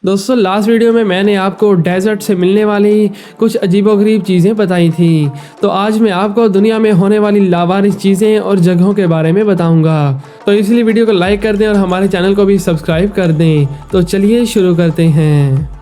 दोस्तों last video में मैंने आपको डेजर्ट से मिलने वाली कुछ अजीबोगरीब चीज़ें बताई थी। तो आज मैं आपको दुनिया में होने वाली लावारिस चीज़ें और जगहों के बारे में बताऊंगा। तो इसलिए वीडियो को लाइक कर दें और हमारे चैनल को भी सब्सक्राइब कर दें। तो चलिए शुरू करते हैं।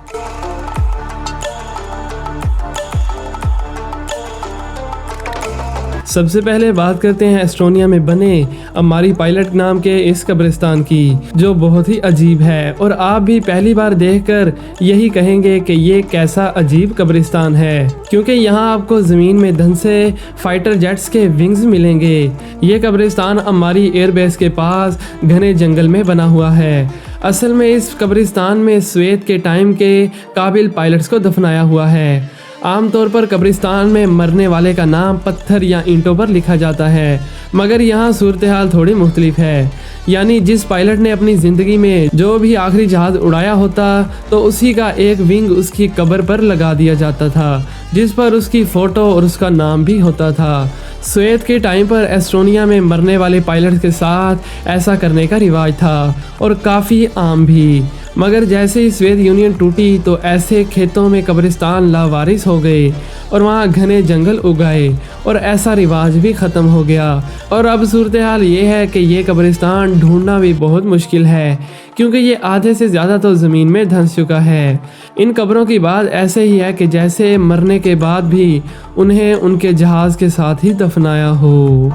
सबसे पहले बात करते हैं एस्टोनिया में बने अमारी पायलट नाम के इस कब्रिस्तान की, जो बहुत ही अजीब है और आप भी पहली बार देखकर यही कहेंगे कि ये कैसा अजीब कब्रिस्तान है, क्योंकि यहाँ आपको ज़मीन में धंसे फाइटर जेट्स के विंग्स मिलेंगे। ये कब्रिस्तान अमारी एयरबेस के पास घने जंगल में बना हुआ है। असल में इस कब्रिस्तान में स्वेत के टाइम के काबिल पायलट्स को दफनाया हुआ है। आमतौर पर कब्रिस्तान में मरने वाले का नाम पत्थर या ईंटों पर लिखा जाता है, मगर यहाँ सूरत हाल थोड़ी मुख्तलिफ है। यानी जिस पायलट ने अपनी ज़िंदगी में जो भी आखिरी जहाज़ उड़ाया होता तो उसी का एक विंग उसकी कब्र पर लगा दिया जाता था, जिस पर उसकी फ़ोटो और उसका नाम भी होता था। स्वेत के टाइम पर एस्टोनिया में मरने वाले पायलट के साथ ऐसा करने का रिवाज था और काफ़ी आम भी। मगर जैसे ही स्वेत यूनियन टूटी तो ऐसे खेतों में कब्रिस्तान लावारिस हो गए और वहाँ घने जंगल उगाए और ऐसा रिवाज भी ख़त्म हो गया। और अब सूरत हाल ये है कि ये कब्रिस्तान ढूंढना भी बहुत मुश्किल है, क्योंकि ये आधे से ज़्यादा तो ज़मीन में धंस चुका है। इन कब्रों की बात ऐसे ही है कि जैसे मरने के बाद भी उन्हें उनके जहाज़ के साथ ही दफनाया हो।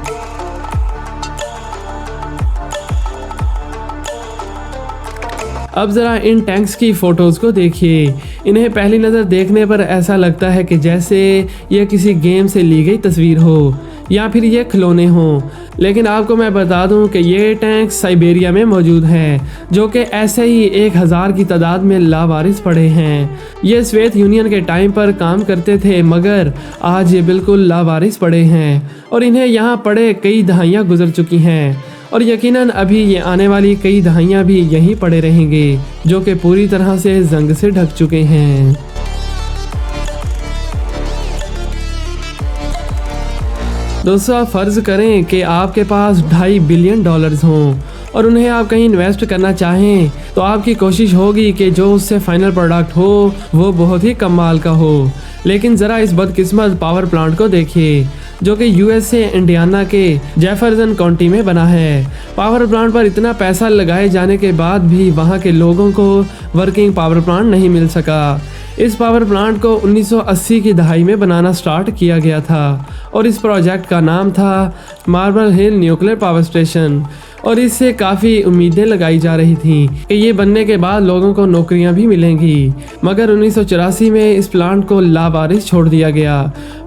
अब ज़रा इन टैंक्स की फ़ोटोज़ को देखिए। इन्हें पहली नज़र देखने पर ऐसा लगता है कि जैसे यह किसी गेम से ली गई तस्वीर हो या फिर ये खिलौने हों। लेकिन आपको मैं बता दूं कि ये टैंक साइबेरिया में मौजूद हैं, जो कि ऐसे ही 1000 की तादाद में लावारिस पड़े हैं। ये स्वेत यूनियन के टाइम पर काम करते थे, मगर आज ये बिल्कुल लावारिस पड़े हैं और इन्हें यहाँ पड़े कई दहाइयाँ गुजर चुकी हैं और यकीनन अभी ये आने वाली कई दहाइयाँ भी यहीं पड़े रहेंगे, जो कि पूरी तरह से जंग से ढक चुके हैं। दोस्तों आप फ़र्ज़ करें कि आपके पास $2.5 बिलियन हों और उन्हें आप कहीं इन्वेस्ट करना चाहें, तो आपकी कोशिश होगी कि जो उससे फाइनल प्रोडक्ट हो वो बहुत ही कमाल का हो। लेकिन ज़रा इस बदकिस्मत पावर प्लांट को देखिए, जो कि यूएसए इंडियाना के जेफरसन काउंटी में बना है। पावर प्लांट पर इतना पैसा लगाए जाने के बाद भी वहाँ के लोगों को वर्किंग पावर प्लांट नहीं मिल सका। इस पावर प्लांट को 1980 की दहाई में बनाना स्टार्ट किया गया था और इस प्रोजेक्ट का नाम था मार्बल हिल न्यूक्लियर पावर स्टेशन और इससे काफ़ी उम्मीदें लगाई जा रही थी कि ये बनने के बाद लोगों को नौकरियां भी मिलेंगी। मगर 1984 में इस प्लांट को लावारिस छोड़ दिया गया।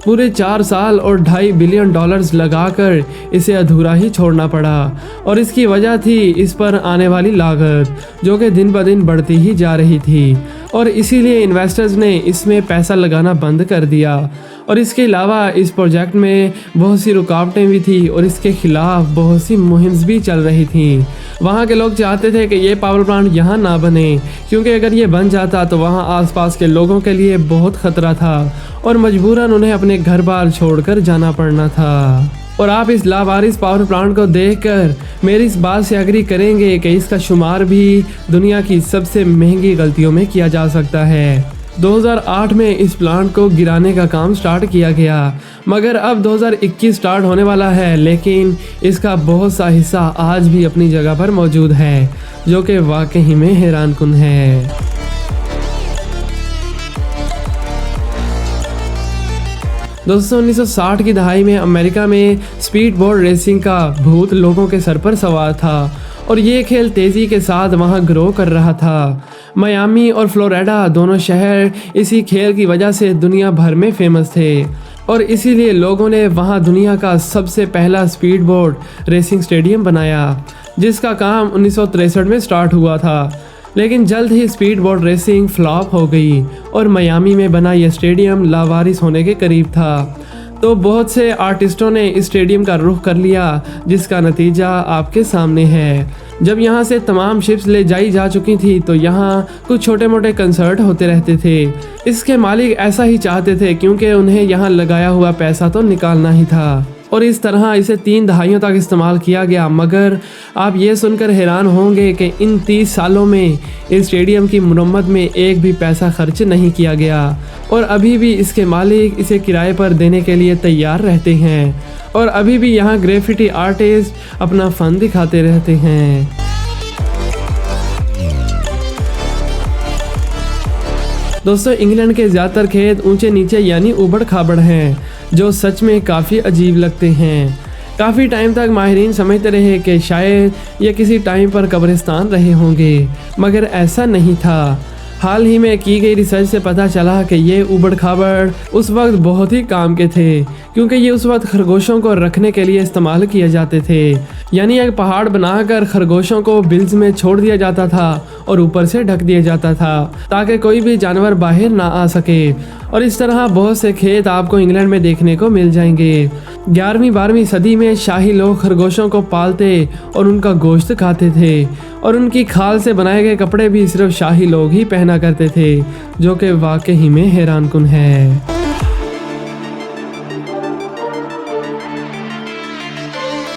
पूरे 4 साल और $2.5 बिलियन लगाकर इसे अधूरा ही छोड़ना पड़ा और इसकी वजह थी इस पर आने वाली लागत, जो कि दिन ब दिन बढ़ती ही जा रही थी और इसीलिए इन्वेस्टर्स ने इसमें पैसा लगाना बंद कर दिया। और इसके अलावा इस प्रोजेक्ट में बहुत सी रुकावटें भी थी और इसके खिलाफ बहुत सी मुहिम्स भी चल रही थी। वहाँ के लोग चाहते थे कि ये पावर प्लांट यहाँ ना बने, क्योंकि अगर ये बन जाता तो वहाँ आसपास के लोगों के लिए बहुत ख़तरा था और मजबूरन उन्हें अपने घर बार छोड़कर जाना पड़ना था। और आप इस लावारिस पावर प्लांट को देखकर मेरी इस बात से एग्री करेंगे कि इसका शुमार भी दुनिया की सबसे महंगी गलतियों में किया जा सकता है। 2008 में इस प्लांट को गिराने का काम स्टार्ट किया गया, मगर अब 2021 स्टार्ट होने वाला है, लेकिन इसका बहुत सा हिस्सा आज भी अपनी जगह पर मौजूद है, जो कि वाकई में हैरानकुन है। दोस्तों 1960 की दहाई में अमेरिका में स्पीड बोट रेसिंग का भूत लोगों के सर पर सवार था और ये खेल तेज़ी के साथ वहाँ ग्रो कर रहा था। मियामी और फ्लोरिडा दोनों शहर इसी खेल की वजह से दुनिया भर में फेमस थे और इसीलिए लोगों ने वहाँ दुनिया का सबसे पहला स्पीड बोट रेसिंग स्टेडियम बनाया, जिसका काम 1963 में स्टार्ट हुआ था। लेकिन जल्द ही स्पीड बोट रेसिंग फ्लॉप हो गई और मियामी में बना यह स्टेडियम लावारिस होने के करीब था। तो बहुत से आर्टिस्टों ने इस स्टेडियम का रुख कर लिया, जिसका नतीजा आपके सामने है। जब यहाँ से तमाम शिप्स ले जाई जा चुकी थी तो यहाँ कुछ छोटे मोटे कंसर्ट होते रहते थे। इसके मालिक ऐसा ही चाहते थे, क्योंकि उन्हें यहाँ लगाया हुआ पैसा तो निकालना ही था। और इस तरह इसे 3 दहाइयों तक इस्तेमाल किया गया। मगर आप ये सुनकर हैरान होंगे कि इन 30 सालों में इस स्टेडियम की मुरम्मत में एक भी पैसा खर्च नहीं किया गया और अभी भी इसके मालिक इसे किराए पर देने के लिए तैयार रहते हैं और अभी भी यहाँ ग्रेफिटी आर्टिस्ट अपना फन दिखाते रहते हैं। दोस्तों, इंग्लैंड के ज़्यादातर खेत ऊंचे नीचे यानी उबड़ खाबड़ हैं, जो सच में काफ़ी अजीब लगते हैं। काफ़ी टाइम तक माहिरीन समझते रहे कि शायद ये किसी टाइम पर कब्रिस्तान रहे होंगे, मगर ऐसा नहीं था। हाल ही में की गई रिसर्च से पता चला कि ये उबड़ खाबड़ उस वक्त बहुत ही काम के थे, क्योंकि ये उस वक्त खरगोशों को रखने के लिए इस्तेमाल किए जाते थे। यानी एक पहाड़ बनाकर खरगोशों को बिल्स में छोड़ दिया जाता था और ऊपर से ढक दिया जाता था ताकि कोई भी जानवर बाहर ना आ सके। और इस तरह बहुत से खेत आपको इंग्लैंड में देखने को मिल जाएंगे। 11वीं-12वीं सदी में शाही लोग खरगोशों को पालते और उनका गोश्त खाते थे और उनकी खाल से बनाए गए कपड़े भी सिर्फ शाही लोग ही पहना करते थे, जो कि वाकई में हैरानकुन है।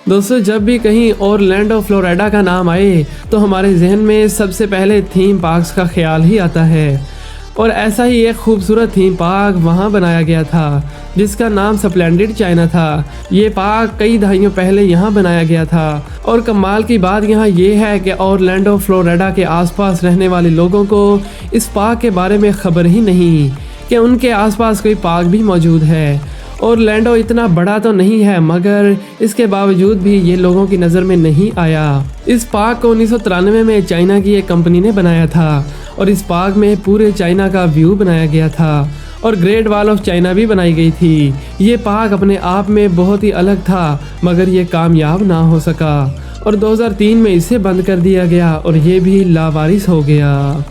दोस्तों, जब भी कहीं ऑरलैंडो फ्लोरिडा का नाम आए तो हमारे जहन में सबसे पहले थीम पार्क्स का ख्याल ही आता है और ऐसा ही एक खूबसूरत थीम पार्क वहां बनाया गया था जिसका नाम स्प्लेंडिड चाइना था। ये पार्क कई दहाइयों पहले यहां बनाया गया था और कमाल की बात यहां ये है कि ऑरलैंडो फ्लोरिडा के आसपास रहने वाले लोगों को इस पार्क के बारे में खबर ही नहीं कि उनके आसपास कोई पार्क भी मौजूद है। ऑरलैंडो इतना बड़ा तो नहीं है, मगर इसके बावजूद भी ये लोगों की नज़र में नहीं आया। इस पार्क को 1993 में चाइना की एक कंपनी ने बनाया था और इस पार्क में पूरे चाइना का व्यू बनाया गया था और ग्रेट वॉल ऑफ चाइना भी बनाई गई थी। ये पार्क अपने आप में बहुत ही अलग था, मगर ये कामयाब ना हो सका और 2003 में इसे बंद कर दिया गया और ये भी लावारिस हो गया।